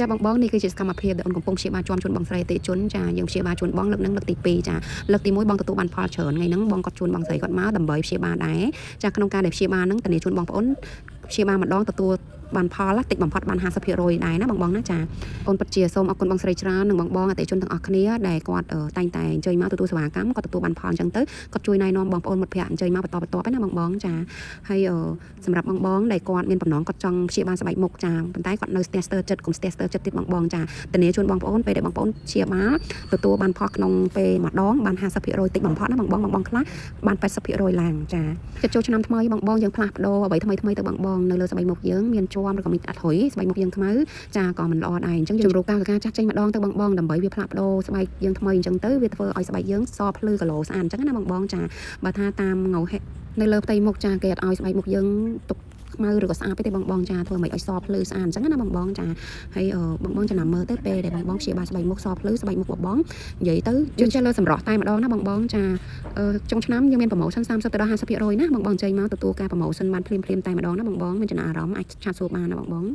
ចាបងបងនេះគឺជាសកម្មភាពដែលអូនកំពុងព្យាបាលជាប់ជួនបងស្រីទេជន់ចាយើងព្យាបាលជួនបងលើកនឹងលើកទី2ចាលើកទី1បងទទួលបានផលច្រើនថ្ងៃហ្នឹងបងគាត់ជួនបងស្រីគាត់មកដើម្បីព្យាបាលដែរចាក្នុងការដែលព្យាបាលហ្នឹងតនីជួនបងប្អូនព្យាបាលម្ដងទទួលបានផលតិចបំផុតបាន 50% ដែរណាបងណាចាអូនពិតជាសូមអរគុណបងស្រីច្រើននិងបងបងអតិថិជនទាំងអស់គ្នាដែលគាត់តែងតែអញ្ជើញមកទទួលសេវាកម្មគាត់ទទួលបានផលអញ្ចឹងទៅគាត់ជួយណែនាំបងប្អូនមិត្តភ័ក្តិអញ្ជើញមកបន្តណាបងចាហើយសម្រាប់បងបងដែលគាត់មានបំណងគាត់ចង់ព្យាបាលស្បែកមុខចាប៉ុន្តែគាត់នៅស្ទះស្ទើចិត្តកុំស្ទះស្ទើចិត្តទៀតបងចាតនីជួនបងប្អូនពេលដែលបងប្អូនព្យាបាលទទួលបានផលក្នុងពេលម្ដងបាន 50% តិចបំផុតណាបងខ្លះបាន 80% ឡើងចាចិត្តចូលឆ្នាំថ្មីបងយើងផ្លាស់ប្ដូរអ្វីថ្មីទៅបងនៅលើស្បែកមុខយើងមានជាប់ឬក៏មានអត់រុយស្បែកមុខយើងខ្មៅចាក៏មិនល្អដែរអញ្ចឹងយើងរកការចាស់ចេញម្ដងទៅបងដើម្បីវាផ្លាស់ប្ដូរស្បែកយើងថ្មីអញ្ចឹងទៅវាធ្វើឲ្យស្បែកយើងសភ្លឺគីឡូស្អាតអញ្ចឹងណាបងចាបើថាតាមងៅនៅលើផ្ទៃមុខចាគេអត់ឲ្យស្បែកមុខយើងទុកខ្មៅឬក៏ស្អាតទេបងចាធ្វើមិនឲ្យសភ្លឺស្អាតអញ្ចឹងណាបងចាហើយបងចំណាំមើលទៅពេលដែលបងព្យាបាលស្បែកមុខសភ្លឺស្បែកមុខបងនិយាយទៅយើងចេះលើសម្រស់តែម្ដងណាបងចាចុងឆ្នាំយើងមានប្រម៉ូសិន 30 ទៅដល់ 50% ណាបងចេញមកទទួលការប្រម៉ូសិនបានភ្លាមតែម្ដងណាបងមានចំណាអារម្មណ៍អាចឆាតសួរបានណាបង